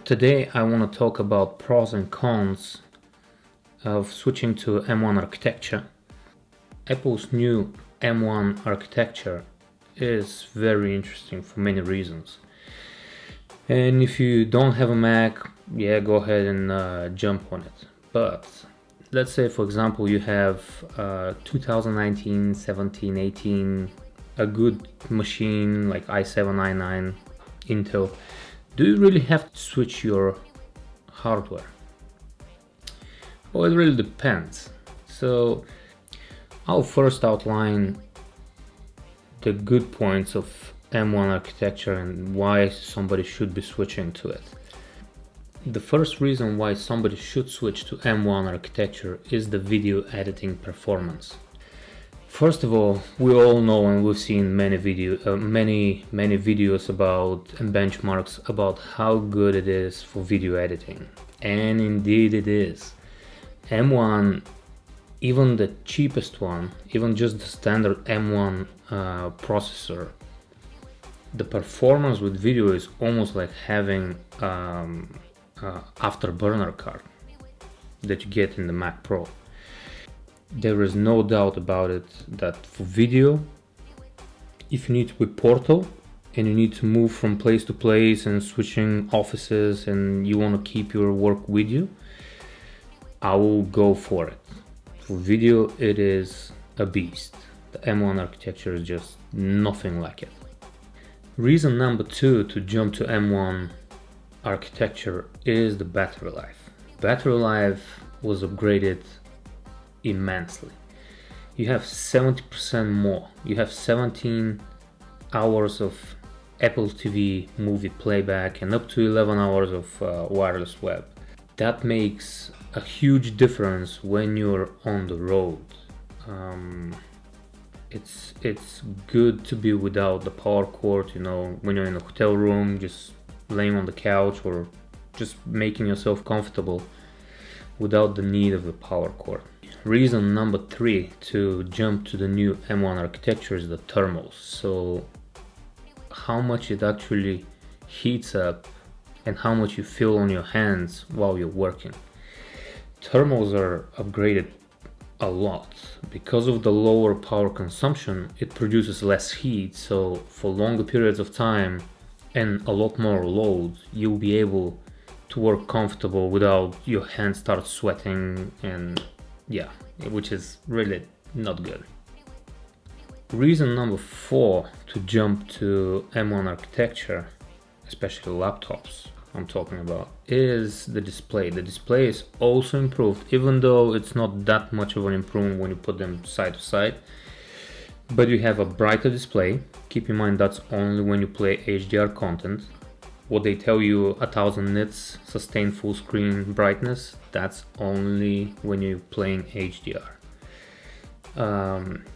Today I want to talk about pros and cons of switching to M1 architecture. Apple's new M1 architecture is very interesting for many reasons. And if you don't have a Mac, yeah, go ahead and jump on it. But let's say, for example, you have 2019, 17, 18, a good machine like i7, i9, Intel. Do you really have to switch your hardware? Well, it really depends. So I'll first outline the good points of M1 architecture and why somebody should be switching to it. The first reason why somebody should switch to M1 architecture is the video editing performance. First of all, we all know and we've seen many videos about and benchmarks about how good it is for video editing, and indeed it is. M1, even the cheapest one, even just the standard M1 processor, the performance with video is almost like having afterburner card that you get in the Mac Pro. There is no doubt about it that for video, if you need to be portable and you need to move from place to place and switching offices and you want to keep your work with you, I will go for it. For video, it is a beast. The M1 architecture is just nothing like it. Reason number two to jump to M1 architecture is the battery life. Battery life was upgraded immensely. You have 70% more. You have 17 hours of Apple TV movie playback and up to 11 hours of wireless web. That makes a huge difference when you're on the road. It's good to be without the power cord, when you're in a hotel room, just laying on the couch or just making yourself comfortable without the need of the power cord. Reason number three to jump to the new M1 architecture is the thermals. So how much it actually heats up and how much you feel on your hands while you're working. Thermals are upgraded a lot. Because of the lower power consumption, it produces less heat, so for longer periods of time and a lot more load, you'll be able to work comfortable without your hands start sweating, and which is really not good. Reason number four to jump to M1 architecture, especially laptops I'm talking about, is the display. The display is also improved, even though it's not that much of an improvement when you put them side to side. But you have a brighter display. Keep in mind that's only when you play HDR content. What they tell you, 1000 nits sustained full screen brightness, that's only when you're playing HDR.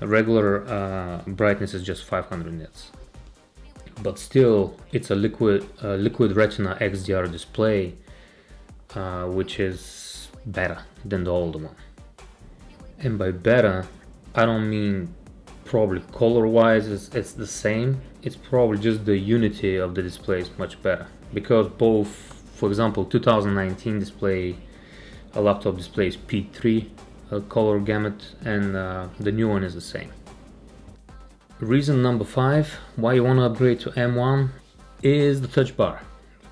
Regular brightness is just 500 nits. But still, it's a liquid retina XDR display, which is better than the older one. And by better, I don't mean probably color-wise it's the same. It's probably just the unity of the display is much better, because both, for example, 2019 display, a laptop display is P3 color gamut, and the new one is the same. Reason number five why you want to upgrade to M1 is the touch bar.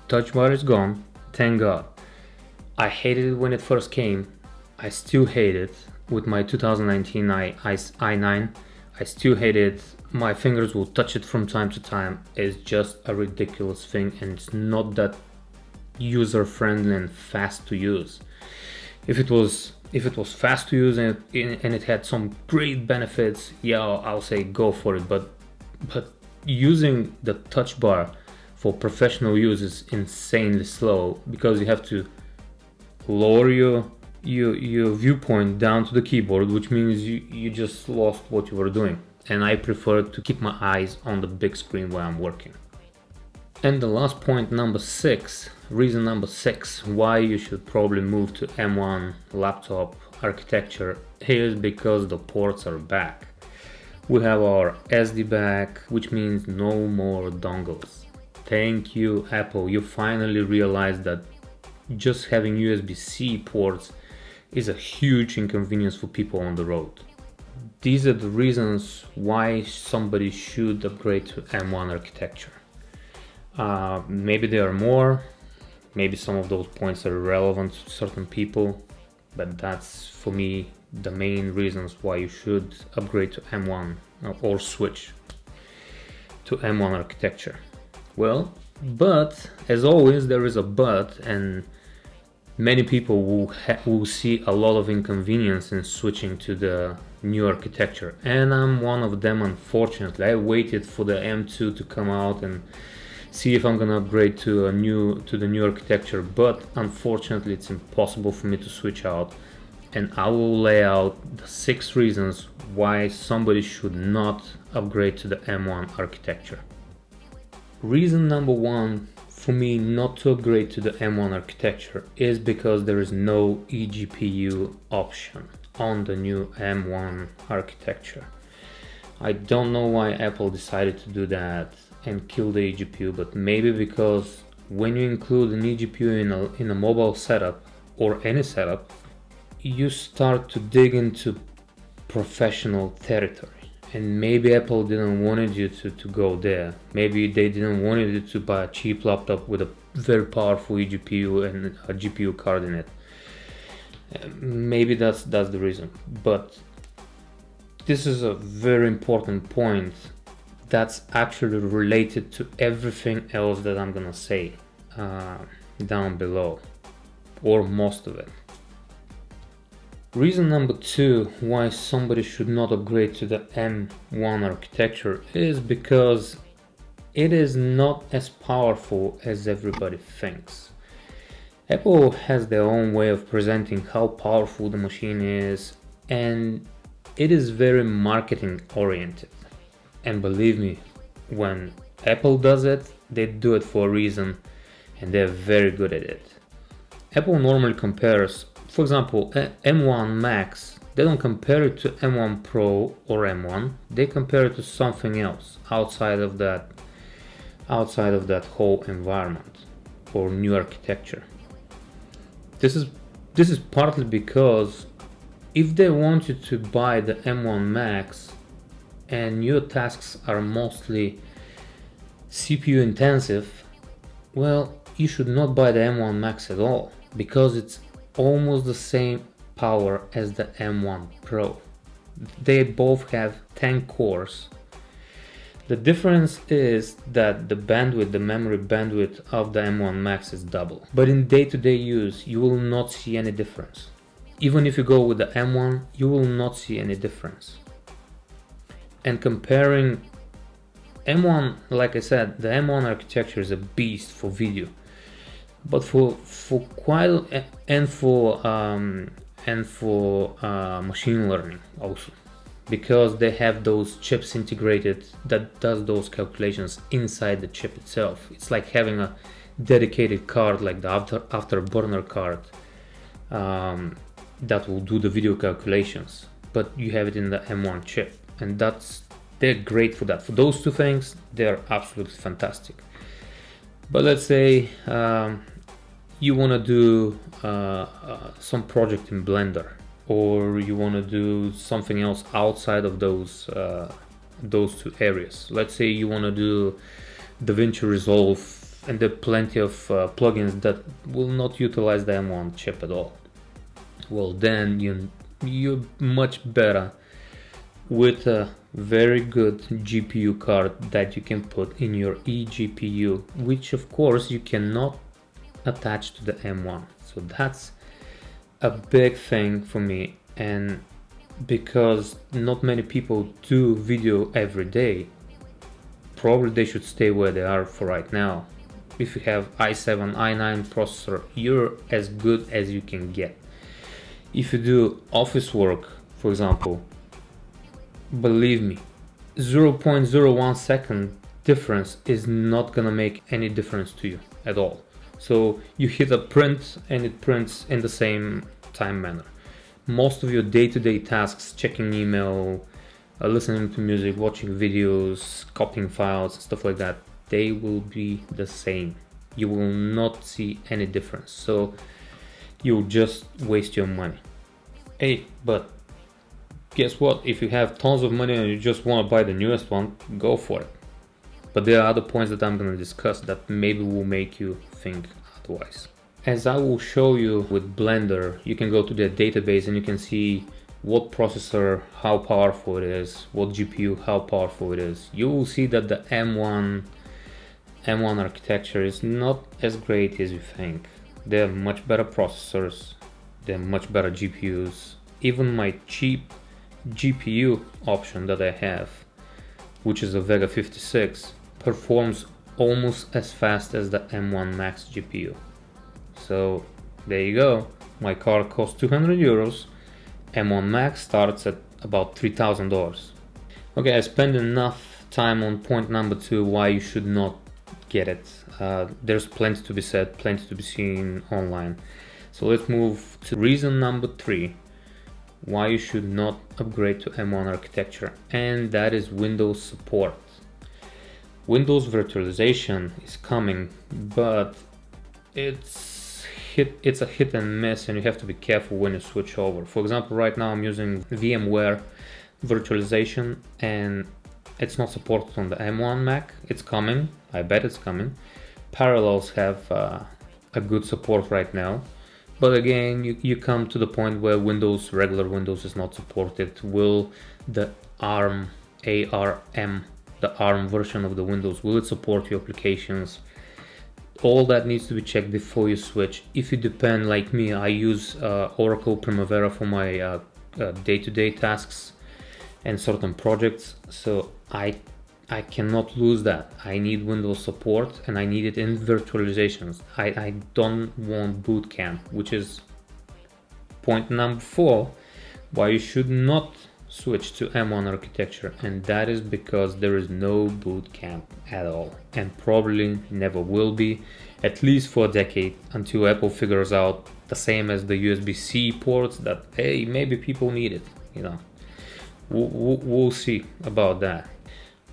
Touch bar is gone, thank God. I hated it when it first came. I still hate it with my 2019 i9. I still hate it. My fingers will touch it from time to time. It's just a ridiculous thing, and it's not that user friendly and fast to use. If it was fast to use and it had some great benefits, yeah, I'll say go for it. But using the touch bar for professional use is insanely slow, because you have to lower your viewpoint down to the keyboard, which means you just lost what you were doing. And I prefer to keep my eyes on the big screen while I'm working. And the last point, reason number six why you should probably move to M1 laptop architecture is because the ports are back. We have our SD back, which means no more dongles. Thank you, Apple. You finally realized that just having USB-C ports is a huge inconvenience for people on the road. These are the reasons why somebody should upgrade to M1 architecture. Maybe there are more, maybe some of those points are relevant to certain people, but that's for me the main reasons why you should upgrade to M1 or switch to M1 architecture. Well, but as always there is a but, and many people will see a lot of inconvenience in switching to the new architecture, and I'm one of them. Unfortunately, I waited for the M2 to come out and see if I'm gonna upgrade to the new architecture, but unfortunately it's impossible for me to switch out, and I will lay out the 6 reasons why somebody should not upgrade to the M1 architecture. Reason number 1 for me not to upgrade to the M1 architecture is because there is no eGPU option on the new M1 architecture. I don't know why Apple decided to do that and kill the eGPU, but maybe because when you include an eGPU in a mobile setup or any setup, you start to dig into professional territory, and maybe Apple didn't wanted you to go there. Maybe they didn't want you to buy a cheap laptop with a very powerful eGPU and a GPU card in it. Maybe that's the reason, but this is a very important point that's actually related to everything else that I'm gonna say down below, or most of it. Reason number 2 why somebody should not upgrade to the M1 architecture is because it is not as powerful as everybody thinks. Apple has their own way of presenting how powerful the machine is, and it is very marketing oriented. And believe me, when Apple does it, they do it for a reason, and they're very good at it. Apple normally compares, for example, M1 Max, they don't compare it to M1 Pro or M1, they compare it to something else outside of that whole environment or new architecture. This is partly because if they want you to buy the M1 Max and your tasks are mostly CPU intensive, well, you should not buy the M1 Max at all, because it's almost the same power as the M1 Pro. They both have 10 cores. The difference is that the memory bandwidth of the M1 Max is double. But in day-to-day use, you will not see any difference. Even if you go with the M1, you will not see any difference. And comparing M1, like I said, the M1 architecture is a beast for video, but for machine learning also, because they have those chips integrated that does those calculations inside the chip itself. It's like having a dedicated card, like the afterburner card, that will do the video calculations, but you have it in the M1 chip, and they're great for that. For those 2 things, they're absolutely fantastic. But let's say you want to do some project in Blender, or you want to do something else outside of those 2 areas. Let's say you want to do DaVinci Resolve, and there are plenty of plugins that will not utilize the M1 chip at all. Well, then you're much better with a very good GPU card that you can put in your eGPU, which of course you cannot attach to the M1. So that's a big thing for me, and because not many people do video every day, probably they should stay where they are for right now. If you have i7, i9 processor, you're as good as you can get. If you do office work, for example, believe me, 0.01 second difference is not gonna make any difference to you at all. So you hit a print and it prints in the same time manner. Most of your day-to-day tasks, checking email, listening to music, watching videos, copying files, stuff like that, they will be the same. You will not see any difference, so you'll just waste your money. Hey, but guess what? If you have tons of money and you just want to buy the newest one, go for it. But there are other points that I'm going to discuss that maybe will make you think otherwise. As I will show you with Blender, you can go to the database and you can see what processor, how powerful it is, what GPU, how powerful it is. You will see that the M1 architecture is not as great as you think. They're much better processors, they're much better GPUs. Even my cheap GPU option that I have, which is a Vega 56, performs almost as fast as the M1 Max GPU. So there you go. My card costs 200 euros. M1 Max starts at about $3,000. Okay, I spent enough time on point number 2, why you should not get it. There's plenty to be said, plenty to be seen online. So let's move to reason number 3, why you should not upgrade to M1 architecture, and that is Windows support. Windows virtualization is coming, but it's a hit and miss, and you have to be careful when you switch over. For example, right now I'm using VMware virtualization and it's not supported on the M1 Mac. It's coming, I bet it's coming. Parallels have a good support right now, but again, you come to the point where regular Windows is not supported. Will the ARM version of the Windows, will it support your applications? All that needs to be checked before you switch. If you depend, like me, I use Oracle Primavera for my day-to-day tasks and certain projects, so I cannot lose that. I need Windows support and I need it in virtualizations. I don't want Bootcamp, which is point number 4, why you should not switch to M1 architecture, and that is because there is no Bootcamp at all, and probably never will be, at least for a decade, until Apple figures out, the same as the USB-C ports, that hey, maybe people need it, you know. We'll see about that.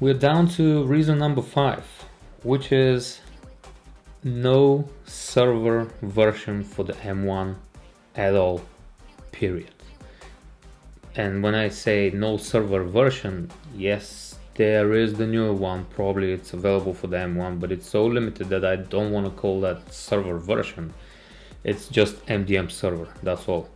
We're down to reason number 5, which is no server version for the M1 at all, period. And when I say no server version, yes, there is the newer one, probably it's available for the M1, but it's so limited that I don't want to call that server version. It's just MDM server, that's all.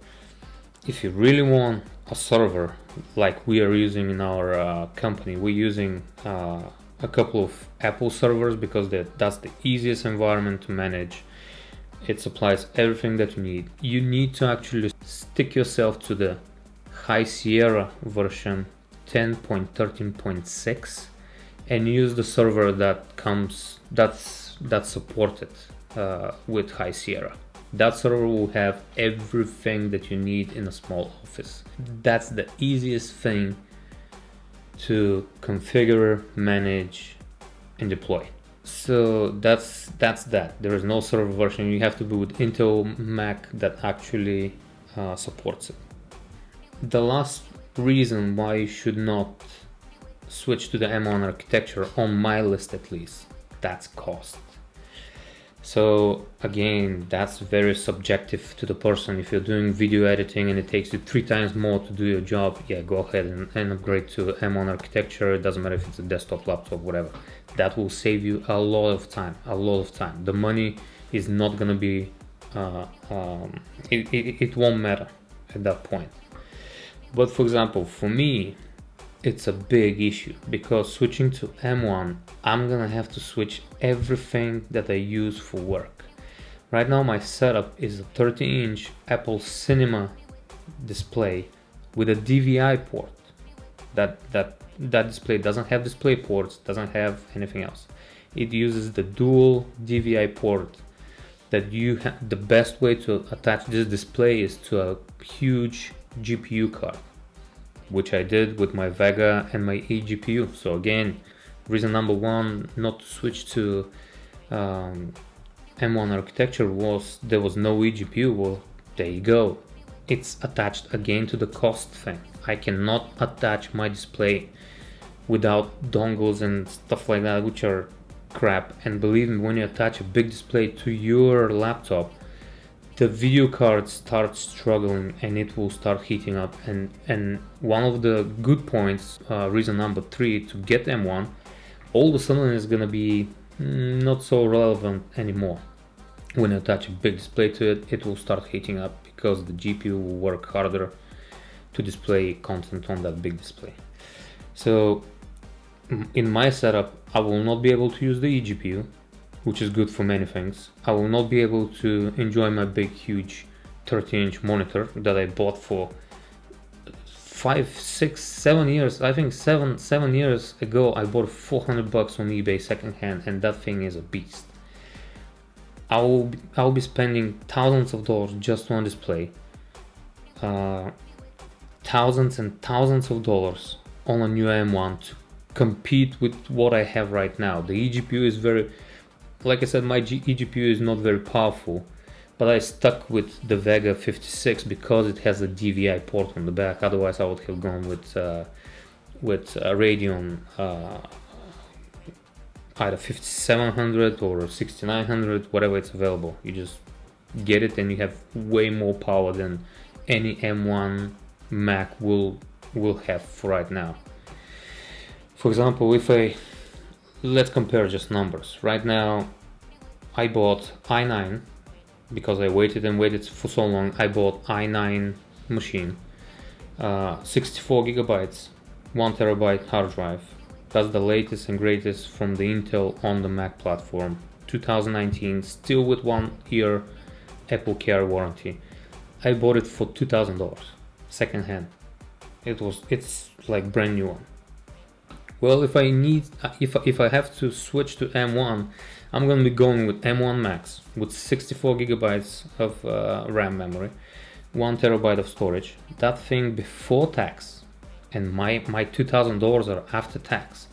If you really want a server like we are using in our company, we're using a couple of Apple servers because that's the easiest environment to manage. It supplies everything that you need. You need to actually stick yourself to the High Sierra version 10.13.6 and use the server that's supported with High Sierra. That server will have everything that you need in a small office. That's the easiest thing to configure, manage, and deploy. So that's that. There is no server version. You have to be with Intel Mac that actually supports it. The last reason why you should not switch to the M1 architecture, on my list at least, that's cost. So again, that's very subjective to the person. If you're doing video editing and it takes you 3 times more to do your job, yeah, go ahead and upgrade to M1 architecture. It doesn't matter if it's a desktop, laptop, whatever. That will save you a lot of time, The money is not gonna be, it won't matter at that point. But for example, for me, it's a big issue because switching to M1, I'm gonna have to switch everything that I use for work. Right now my setup is a 30-inch Apple Cinema display with a DVI port. That display doesn't have display ports, doesn't have anything else. It uses the dual DVI port that you have. The best way to attach this display is to a huge GPU card, which I did with my Vega and my eGPU. So again, reason number 1 not to switch to M1 architecture was there was no eGPU. Well, there you go. It's attached again to the cost thing. I cannot attach my display without dongles and stuff like that, which are crap, and believe me, when you attach a big display to your laptop, the video card starts struggling and it will start heating up. And one of the good points, reason number 3 to get M1, all of a sudden is gonna be not so relevant anymore. When you attach a big display to it, it will start heating up because the GPU will work harder to display content on that big display. So in my setup, I will not be able to use the eGPU, which is good for many things. I will not be able to enjoy my big, huge 13-inch monitor that I bought for 5, 6, 7 years. I think 7 years ago I bought $400 on eBay secondhand, and that thing is a beast. I'll be spending thousands of dollars just on display, thousands and thousands of dollars on a new M1 to compete with what I have right now. The eGPU is very, like I said, my eGPU is not very powerful, but I stuck with the Vega 56 because it has a DVI port on the back. Otherwise I would have gone with Radeon, either 5700 or 6900, whatever it's available. You just get it and you have way more power than any M1 Mac will have for right now. For example, let's compare just numbers. Right now I bought i9 because I waited for so long. I bought i9 machine, 64 gigabytes, 1 terabyte hard drive. That's the latest and greatest from the Intel on the Mac platform, 2019, still with 1 year Apple Care warranty. I bought it for $2,000 second hand. It's like brand new one. Well, if I have to switch to M1, I'm gonna be going with M1 Max with 64 gigabytes of RAM memory, 1 terabyte of storage. That thing before tax, and my $2,000 are after tax.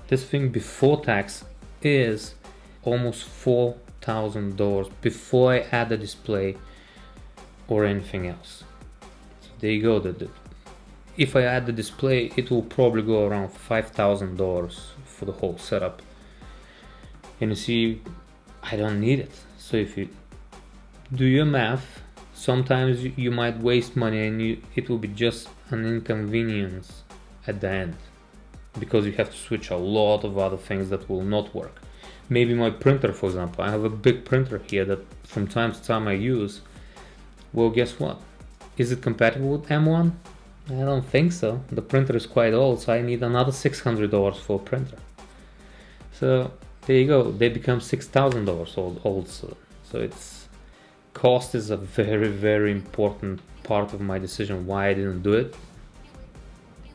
This thing before tax is almost $4,000 before I add the display or anything else. So there you go. If I add the display, it will probably go around $5,000 for the whole setup. And you see, I don't need it. So if you do your math, sometimes you might waste money and it will be just an inconvenience at the end, because you have to switch a lot of other things that will not work. Maybe my printer, for example. I have a big printer here that from time to time I use. Well, guess what? Is it compatible with M1? I don't think so. The printer is quite old, so I need another $600 for a printer. So there you go. They become $6,000 old. So it's cost is a very, very important part of my decision why I didn't do it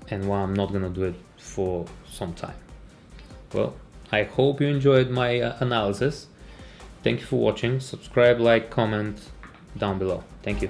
and why I'm not gonna do it for some time. Well, I hope you enjoyed my analysis. Thank you for watching. Subscribe, like, comment down below. Thank you.